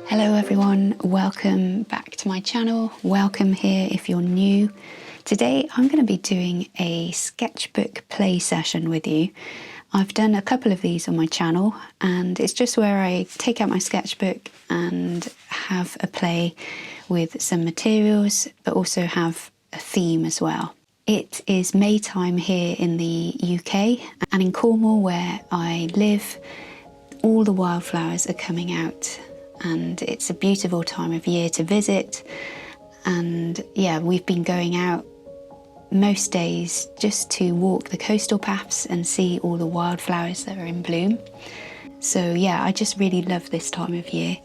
Hello everyone, welcome back to my channel. Welcome here if you're new. Today I'm going to be doing a sketchbook play session with you. I've done a couple of these on my channel and it's just where I take out my sketchbook and have a play with some materials but also have a theme as well. It is May time here in the UK and in Cornwall where I live, all the wildflowers are coming out and it's a beautiful time of year to visit. And yeah, we've been going out most days just to walk the coastal paths and see all the wildflowers that are in bloom. So yeah, I just really love this time of year.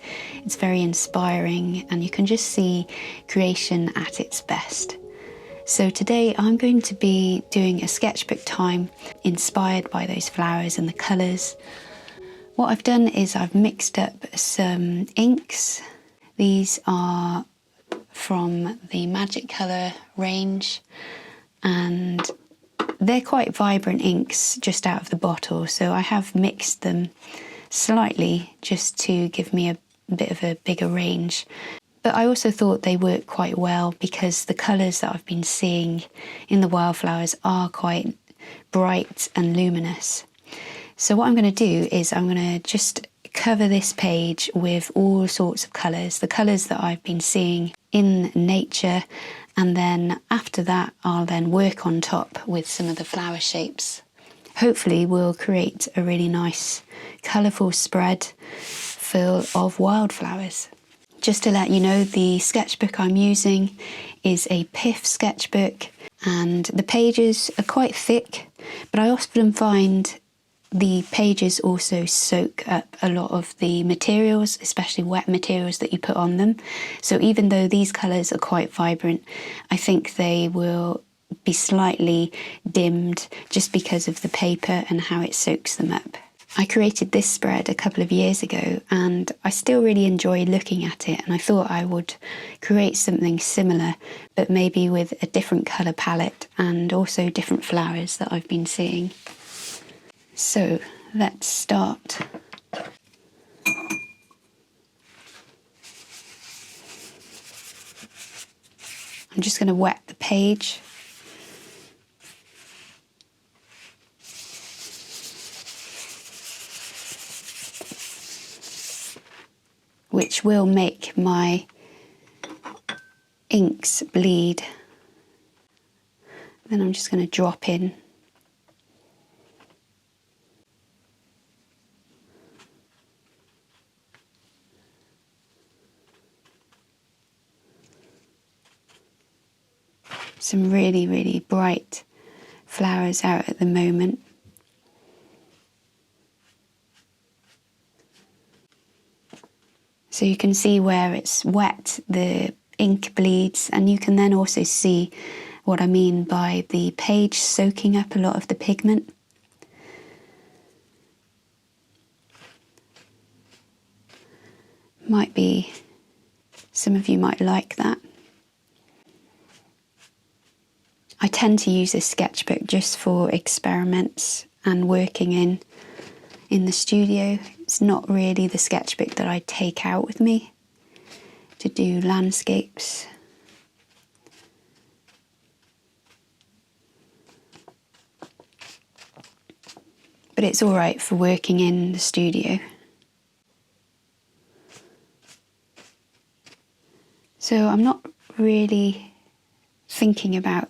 It's very inspiring and you can just see creation at its best. So today I'm going to be doing a sketchbook time inspired by those flowers and the colours. What I've done is I've mixed up some inks. These are from the Magic Colour range and they're quite vibrant inks just out of the bottle, so I have mixed them slightly just to give me a bit of a bigger range. But I also thought they work quite well because the colours that I've been seeing in the wildflowers are quite bright and luminous. So what I'm going to do is I'm going to just cover this page with all sorts of colours, the colours that I've been seeing in nature, and then after that I'll then work on top with some of the flower shapes. Hopefully we'll create a really nice colourful spread full of wildflowers. Just to let you know, the sketchbook I'm using is a Pith sketchbook and the pages are quite thick, but I often find the pages also soak up a lot of the materials, especially wet materials that you put on them. So even though these colours are quite vibrant, I think they will be slightly dimmed just because of the paper and how it soaks them up. I created this spread a couple of years ago and I still really enjoy looking at it, and I thought I would create something similar but maybe with a different colour palette and also different flowers that I've been seeing. So let's start. I'm just going to wet the page. Which will make my inks bleed. Then I'm just going to drop in some really, really bright flowers out at the moment. So you can see where it's wet, the ink bleeds, and you can then also see what I mean by the page soaking up a lot of the pigment. Might be, some of you might like that. I tend to use this sketchbook just for experiments and working in the studio. It's not really the sketchbook that I take out with me to do landscapes. But it's all right for working in the studio. So I'm not really thinking about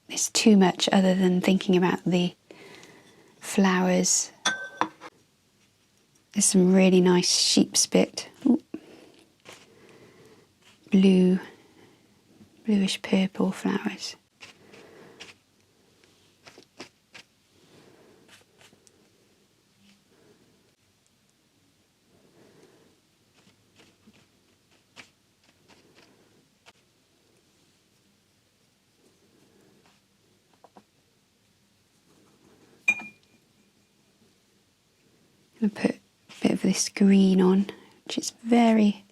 this too much other than thinking about the flowers. There's some really nice sheepspit, bluish purple flowers. I'm going to put a bit of this green on, which is very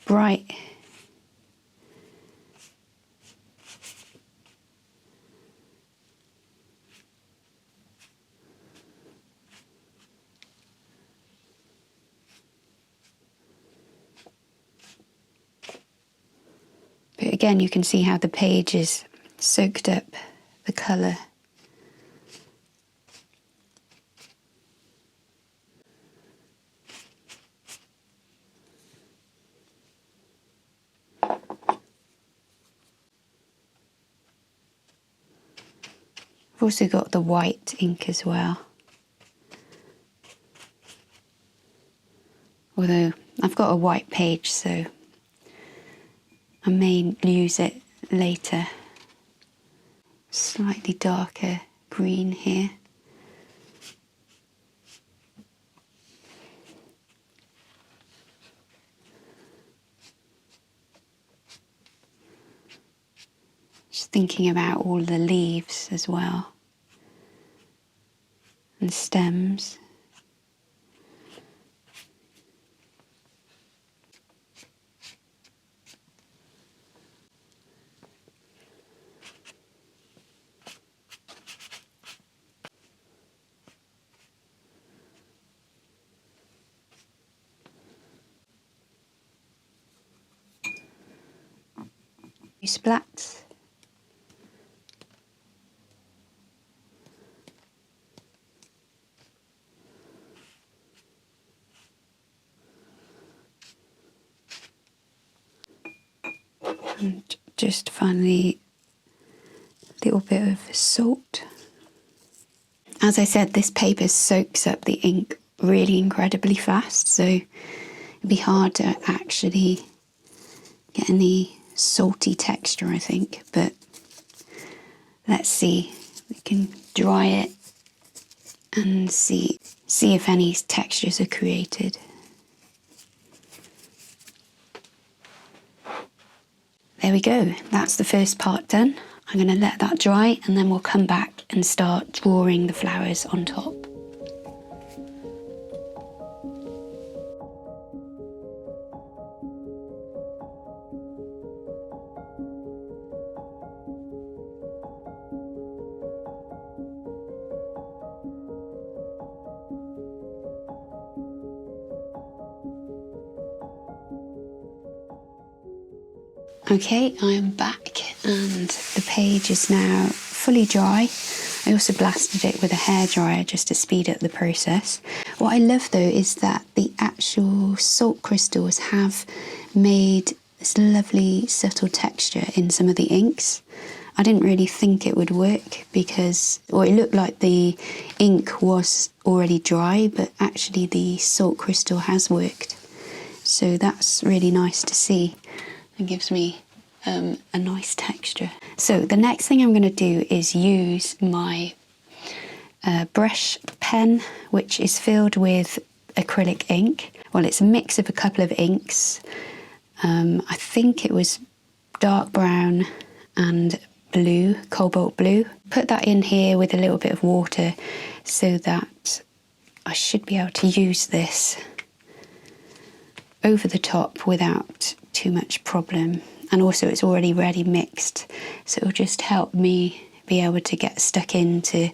bright. again, you can see how the page is soaked up the colour. I've also got the white ink as well. Although I've got a white page, so I may use it later. Slightly darker green here. Just thinking about all the leaves as well, and stems. Splats. And just finally a little bit of salt. As I said, this paper soaks up the ink really incredibly fast, so it'd be hard to actually get any salty texture, I think, but let's see. We can dry it and see if any textures are created. There we go, that's the first part done. I'm going to let that dry and then we'll come back and start drawing the flowers on top. Okay, I am back and the page is now fully dry. I also blasted it with a hairdryer just to speed up the process. What I love though is that the actual salt crystals have made this lovely subtle texture in some of the inks. I didn't really think it would work because, or it looked like the ink was already dry, but actually the salt crystal has worked. So that's really nice to see. It gives me a nice texture. So the next thing I'm going to do is use my brush pen, which is filled with acrylic ink. Well, it's a mix of a couple of inks. I think it was dark brown and blue, cobalt blue. Put that in here with a little bit of water so that I should be able to use this over the top without too much problem. And also it's already ready mixed, so it'll just help me be able to get stuck into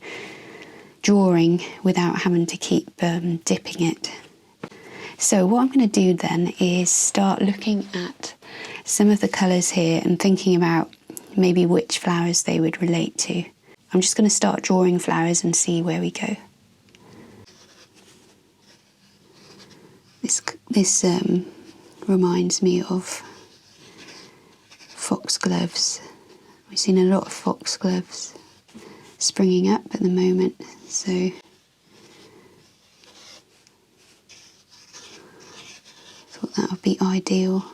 drawing without having to keep dipping it. So what I'm going to do then is start looking at some of the colours here and thinking about maybe which flowers they would relate to. I'm just going to start drawing flowers and see where we go. This reminds me of foxgloves. We've seen a lot of foxgloves springing up at the moment, so thought that would be ideal.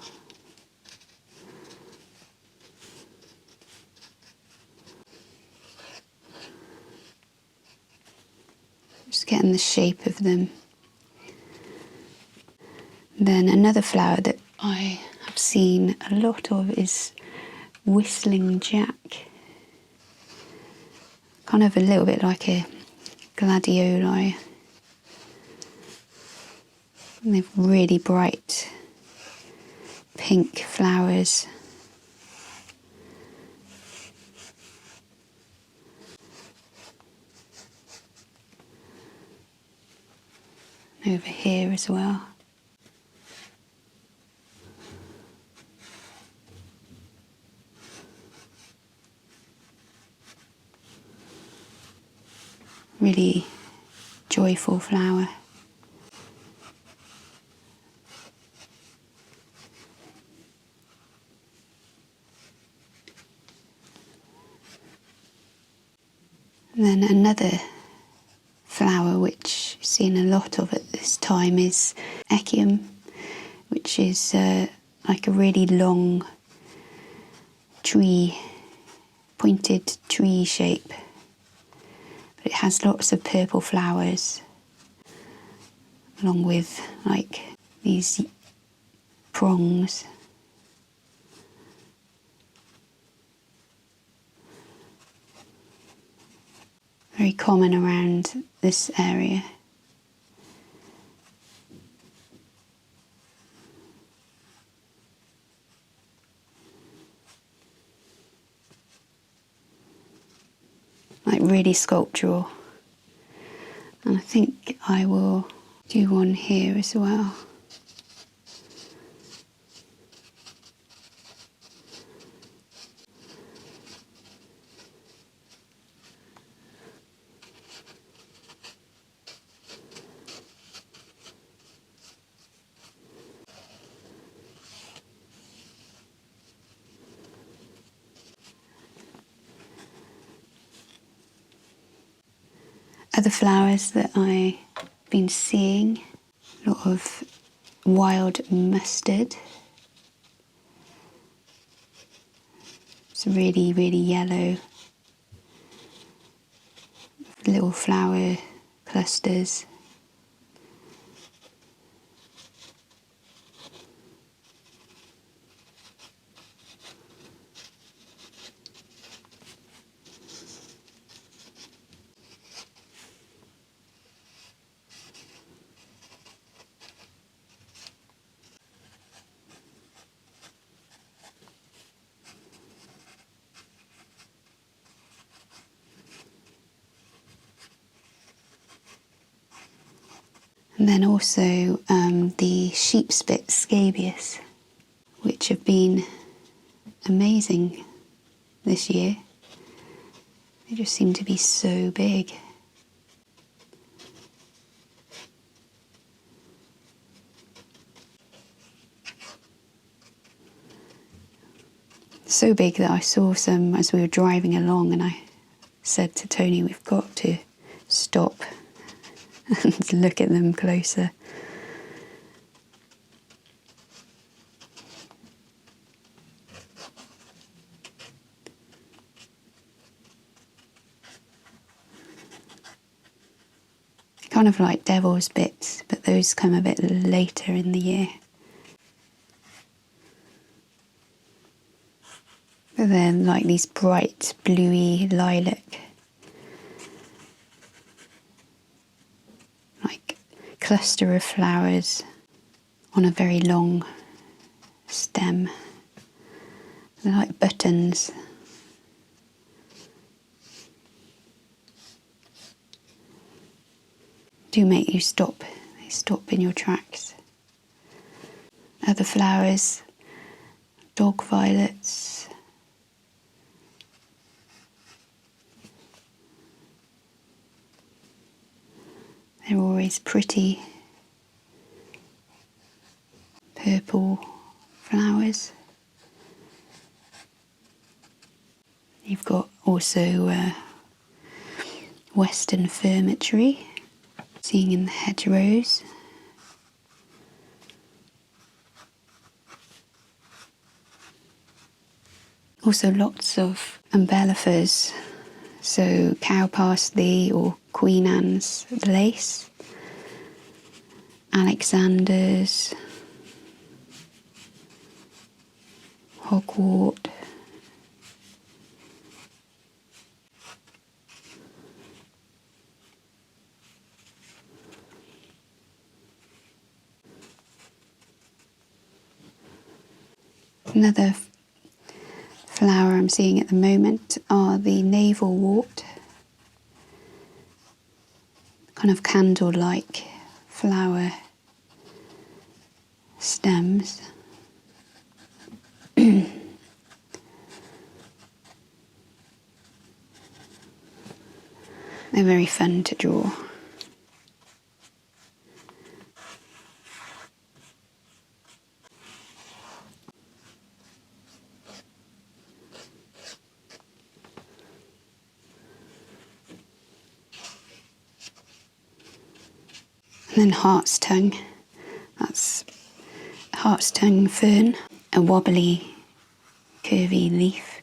Just getting the shape of them. Then another flower that I have seen a lot of is Whistling Jack. Kind of a little bit like a gladioli. And they've really bright pink flowers. And over here as well. really joyful flower. And then another flower which I've seen a lot of at this time is echium, which is like a really long tree, pointed tree shape, but it has lots of purple flowers along with like these prongs. Very common around this area. Like really sculptural. And I think I will do one here as well. Other flowers that I've been seeing, a lot of wild mustard. It's really, really yellow. Little flower clusters. And then also the sheepspit scabious, which have been amazing this year. They just seem to be so big. So big that I saw some as we were driving along, and I said to Tony, we've got to stop and look at them closer. Kind of like devil's bits, but those come a bit later in the year. But then like these bright bluey lilac, like cluster of flowers on a very long stem. They're like buttons. Do make you stop. They stop in your tracks. Other flowers, dog violets. They're always pretty purple flowers. You've got also western furmitory, seeing in the hedgerows. Also lots of umbellifers, so cow parsley or Queen Anne's lace, Alexander's, hogwort. Another flower I'm seeing at the moment are the navel wort, kind of candle-like flower stems. They're very fun to draw. And then hart's tongue. That's hart's tongue fern, a wobbly, curvy leaf.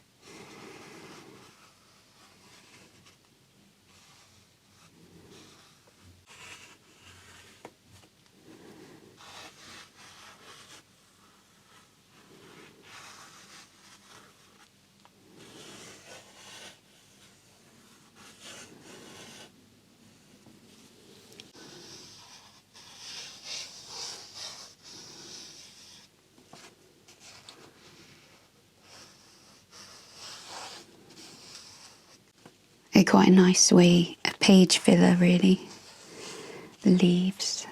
They're quite a nice way, a page filler really, the leaves.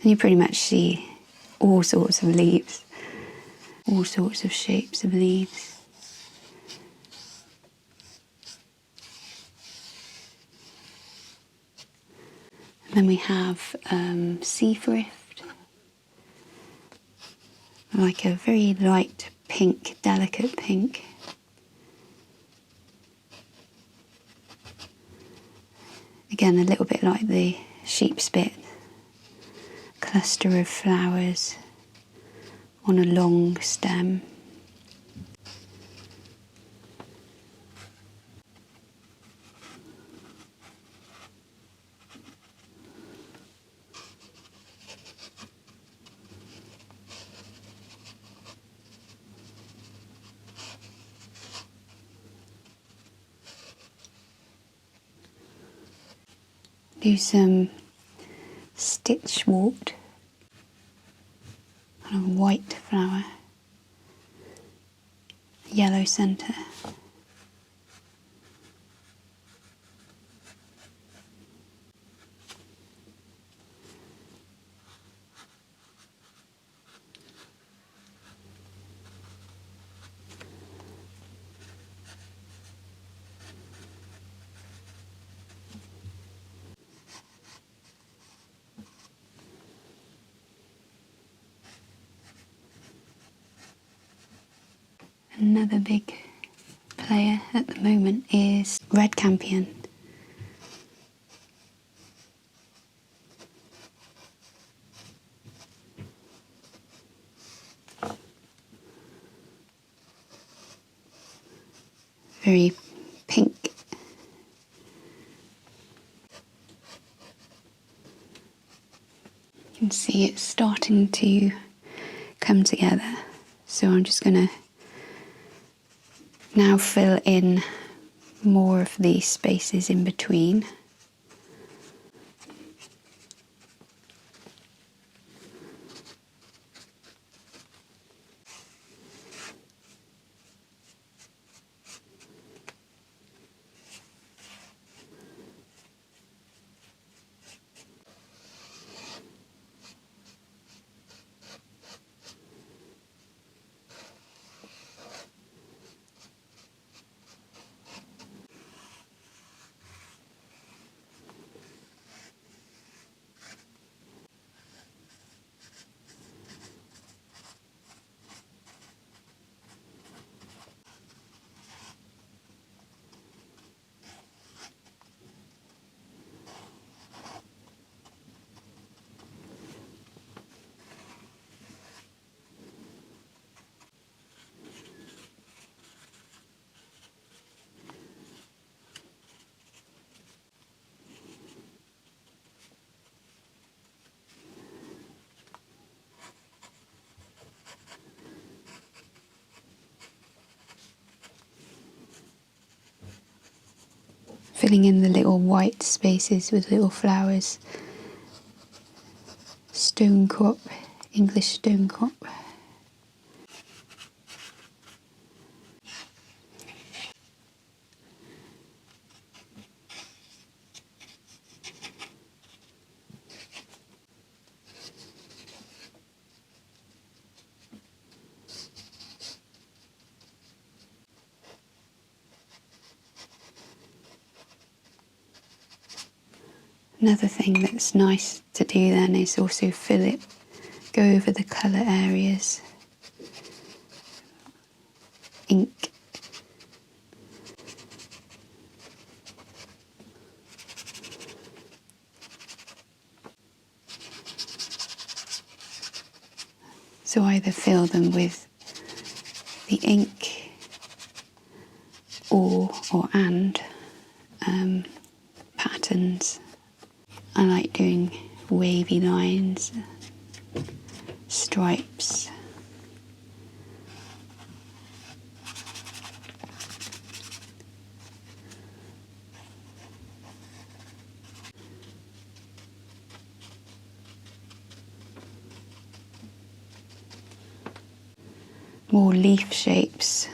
And you pretty much see all sorts of leaves, all sorts of shapes of leaves. And then we have sea thrift, like a very light pink, delicate pink. Again, a little bit like the sheep's bit, cluster of flowers on a long stem. Do some stitch wart on a white flower, yellow centre. Another big player at the moment is red campion. Very pink. You can see it's starting to come together. So I'm just going to now fill in more of these spaces in between. Filling in the little white spaces with little flowers. Stonecrop, English stonecrop. Another thing that's nice to do then is also fill it, go over the colour areas, ink. So either fill them with the ink or patterns. I like doing wavy lines, stripes. More leaf shapes.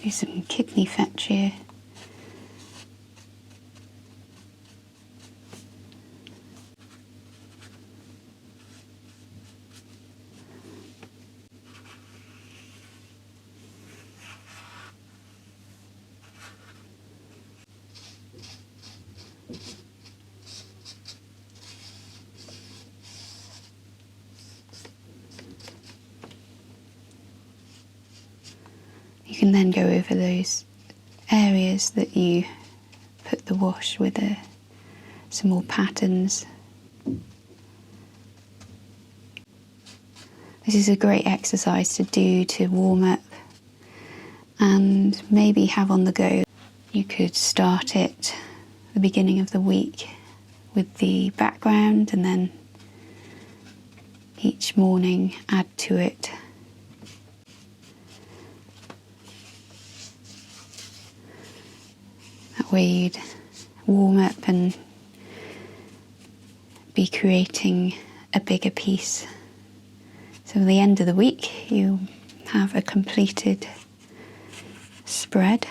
Do some kidney fetch here. You can then go over those areas that you put the wash with some more patterns. This is a great exercise to do to warm up and maybe have on the go. You could start it at the beginning of the week with the background and then each morning add to it. That way you'd warm up and be creating a bigger piece. So at the end of the week you have a completed spread.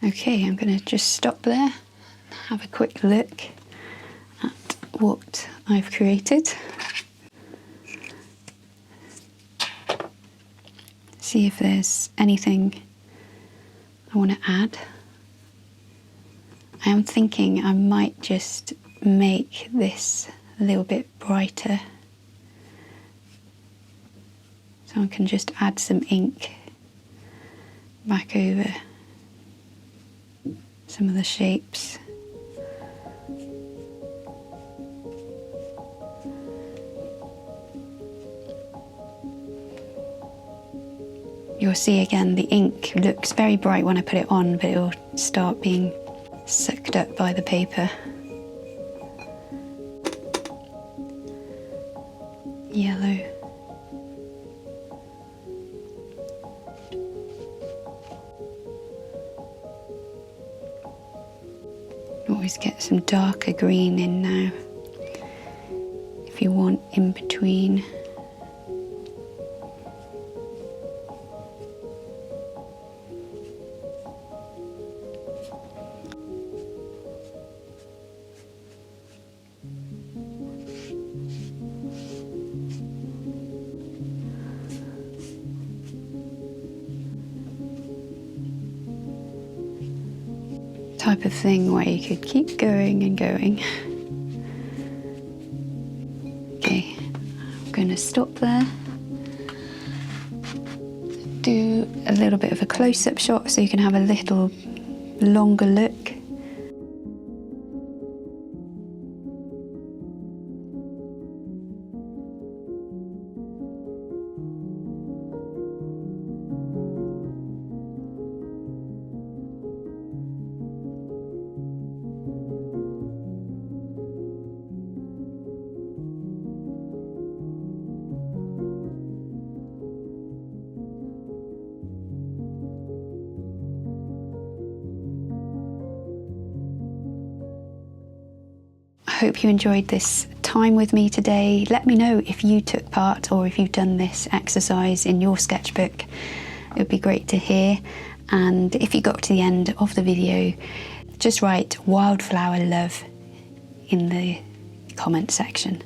Okay, I'm going to just stop there, have a quick look at what I've created. See if there's anything I want to add. I am thinking I might just make this a little bit brighter. So I can just add some ink back over some of the shapes. You'll see again the ink looks very bright when I put it on, but it'll start being sucked up by the paper. Yellow. Always get some darker green in now, if you want in between. Type of thing where you could keep going and going. Okay, I'm going to stop there. Do a little bit of a close-up shot so you can have a little longer look. I hope you enjoyed this time with me today. Let me know if you took part or if you've done this exercise in your sketchbook, It would be great to hear. And if you got to the end of the video, just write Wildflower Love in the comment section.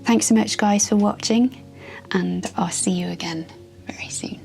Thanks so much guys for watching, and I'll see you again very soon.